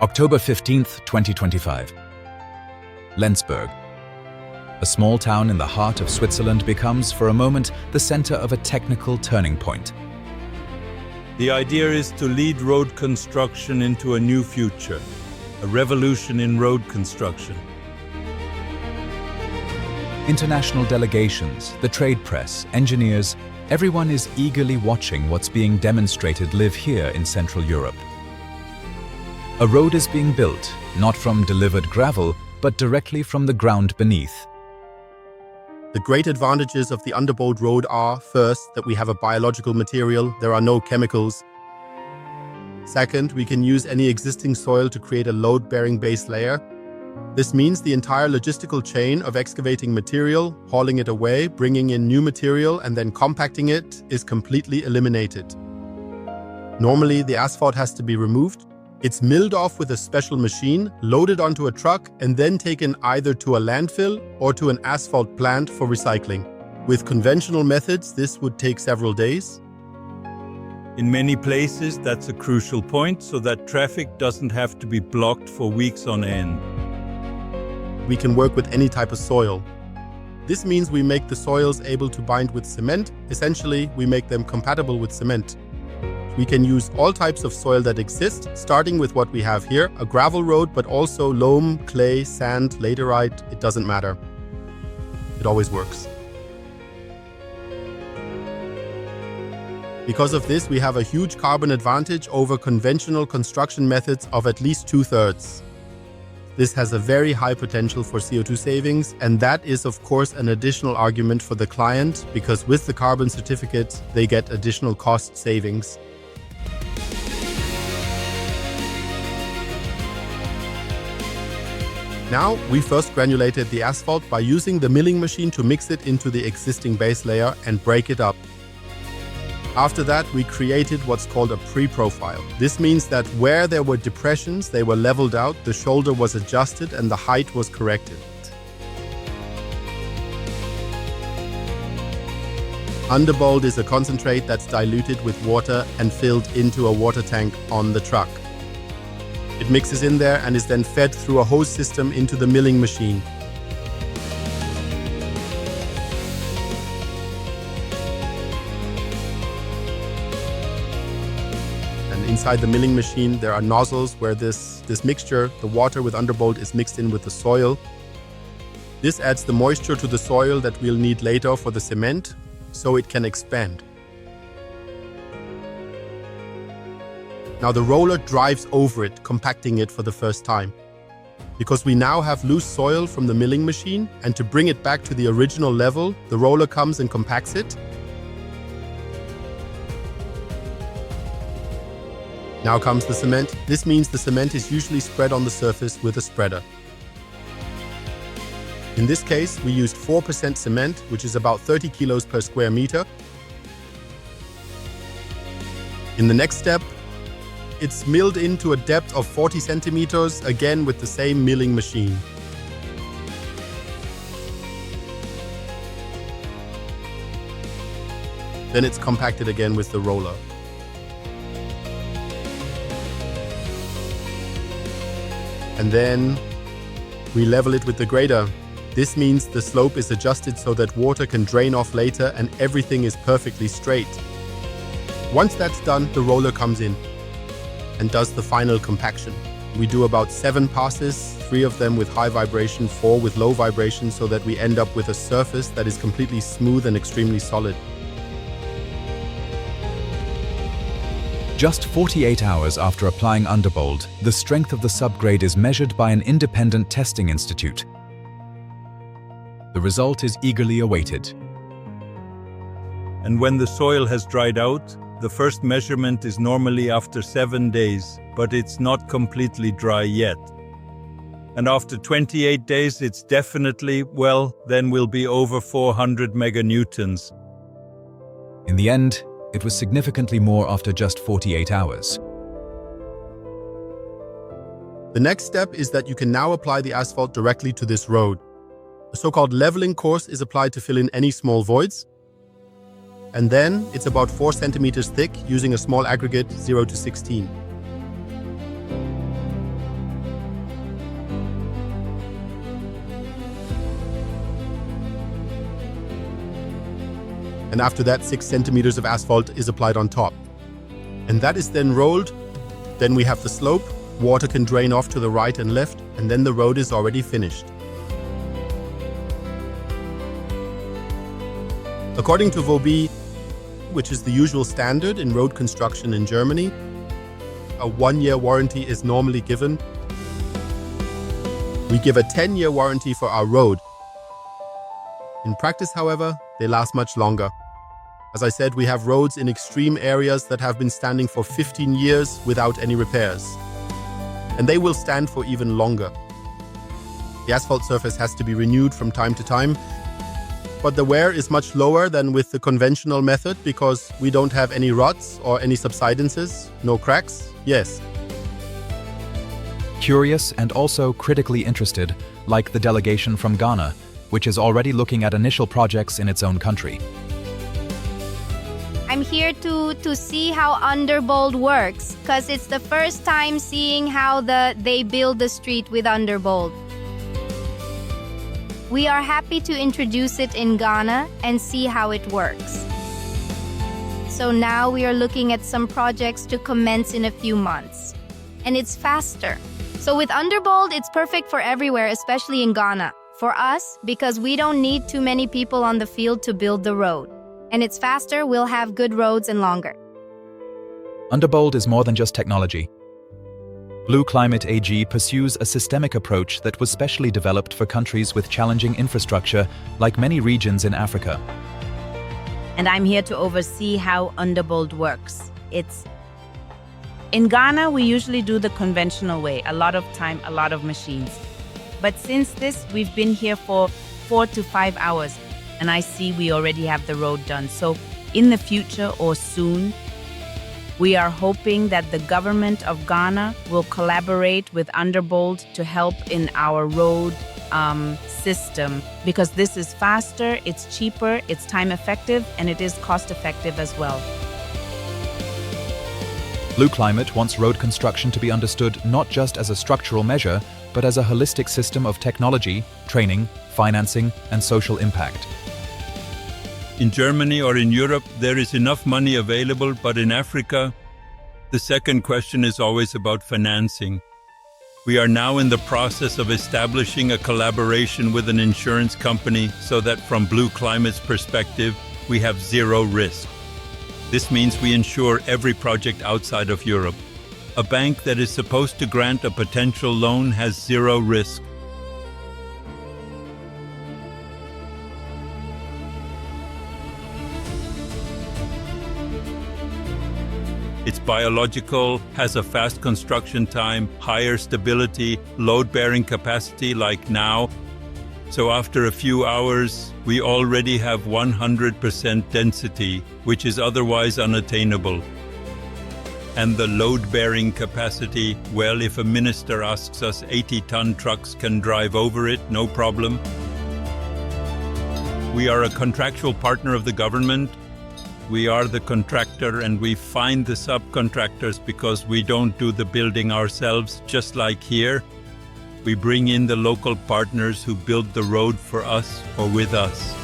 October 15th, 2025. Lensburg. A small town in the heart of Switzerland becomes, for a moment, the center of a technical turning point. The idea is to lead road construction into a new future, a revolution in road construction. International delegations, the trade press, engineers, everyone is eagerly watching what's being demonstrated live here in Central Europe. A road is being built, not from delivered gravel, but directly from the ground beneath. The great advantages of the underbowed road are, first, that we have a biological material, there are no chemicals. Second, we can use any existing soil to create a load-bearing base layer. This means the entire logistical chain of excavating material, hauling it away, bringing in new material, and then compacting it is completely eliminated. Normally, the asphalt has to be removed. It's milled off with a special machine, loaded onto a truck, and then taken either to a landfill or to an asphalt plant for recycling. With conventional methods, this would take several days. In many places, that's a crucial point, so that traffic doesn't have to be blocked for weeks on end. We can work with any type of soil. This means we make the soils able to bind with cement. Essentially, we make them compatible with cement. We can use all types of soil that exist, starting with what we have here, a gravel road, but also loam, clay, sand, laterite, it doesn't matter. It always works. Because of this, we have a huge carbon advantage over conventional construction methods of at least 2/3. This has a very high potential for CO2 savings, and that is of course an additional argument for the client, because with the carbon certificate, they get additional cost savings. Now, we first granulated the asphalt by using the milling machine to mix it into the existing base layer and break it up. After that, we created what's called a pre-profile. This means that where there were depressions, they were leveled out, the shoulder was adjusted, and the height was corrected. Underbowed is a concentrate that's diluted with water and filled into a water tank on the truck. It mixes in there and is then fed through a hose system into the milling machine. And inside the milling machine, there are nozzles where this mixture, the water with underbowed, is mixed in with the soil. This adds the moisture to the soil that we'll need later for the cement, so it can expand. Now the roller drives over it, compacting it for the first time. Because we now have loose soil from the milling machine, and to bring it back to the original level, the roller comes and compacts it. Now comes the cement. This means the cement is usually spread on the surface with a spreader. In this case, we used 4% cement, which is about 30 kilos per square meter. In the next step, it's milled into a depth of 40 centimeters, again with the same milling machine. Then it's compacted again with the roller. And then we level it with the grader. This means the slope is adjusted so that water can drain off later and everything is perfectly straight. Once that's done, the roller comes in and does the final compaction. We do about 7 passes, 3 of them with high vibration, 4 with low vibration, so that we end up with a surface that is completely smooth and extremely solid. Just 48 hours after applying underbowed, the strength of the subgrade is measured by an independent testing institute. The result is eagerly awaited. And when the soil has dried out, the first measurement is normally after 7 days, but it's not completely dry yet. And after 28 days, it's definitely, well, then we'll be over 400 meganewtons. In the end, it was significantly more after just 48 hours. The next step is that you can now apply the asphalt directly to this road. A so-called leveling course is applied to fill in any small voids. And then it's about 4 centimeters thick using a small aggregate 0 to 16. and after that 6 centimeters of asphalt is applied on top. And that is then rolled. Then we have the slope, water can drain off to the right and left, and then the road is already finished. According to VOB, which is the usual standard in road construction in Germany, a 1-year warranty is normally given. We give a 10-year warranty for our road. In practice, however, they last much longer. As I said, we have roads in extreme areas that have been standing for 15 years without any repairs. And they will stand for even longer. The asphalt surface has to be renewed from time to time, but the wear is much lower than with the conventional method because we don't have any ruts or any subsidences, no cracks, yes. Curious and also critically interested, like the delegation from Ghana, which is already looking at initial projects in its own country. I'm here to see how Underbold works, because it's the first time seeing how they build the street with Underbold. We are happy to introduce it in Ghana and see how it works. So now we are looking at some projects to commence in a few months. And it's faster. So with Underbold, it's perfect for everywhere, especially in Ghana. For us, because we don't need too many people on the field to build the road. And it's faster, we'll have good roads and longer. Underbold is more than just technology. Blue Climat AG pursues a systemic approach that was specially developed for countries with challenging infrastructure, like many regions in Africa. And I'm here to oversee how Underbold works. In Ghana, we usually do the conventional way, a lot of time, a lot of machines. But since this, we've been here for 4 to 5 hours, and I see we already have the road done. So in the future or soon, we are hoping that the government of Ghana will collaborate with Underbold to help in our road system, because this is faster, it's cheaper, it's time effective, and it is cost effective as well. Blue Climat wants road construction to be understood not just as a structural measure, but as a holistic system of technology, training, financing, and social impact. In Germany or in Europe, there is enough money available, but in Africa, the second question is always about financing. We are now in the process of establishing a collaboration with an insurance company so that from Blue Climat's perspective, we have zero risk. This means we insure every project outside of Europe. A bank that is supposed to grant a potential loan has zero risk. It's biological, has a fast construction time, higher stability, load-bearing capacity like now. So after a few hours, we already have 100% density, which is otherwise unattainable. And the load-bearing capacity, well, if a minister asks us, 80-ton trucks can drive over it, no problem. We are a contractual partner of the government. We are the contractor and we find the subcontractors because we don't do the building ourselves, just like here. We bring in the local partners who build the road for us or with us.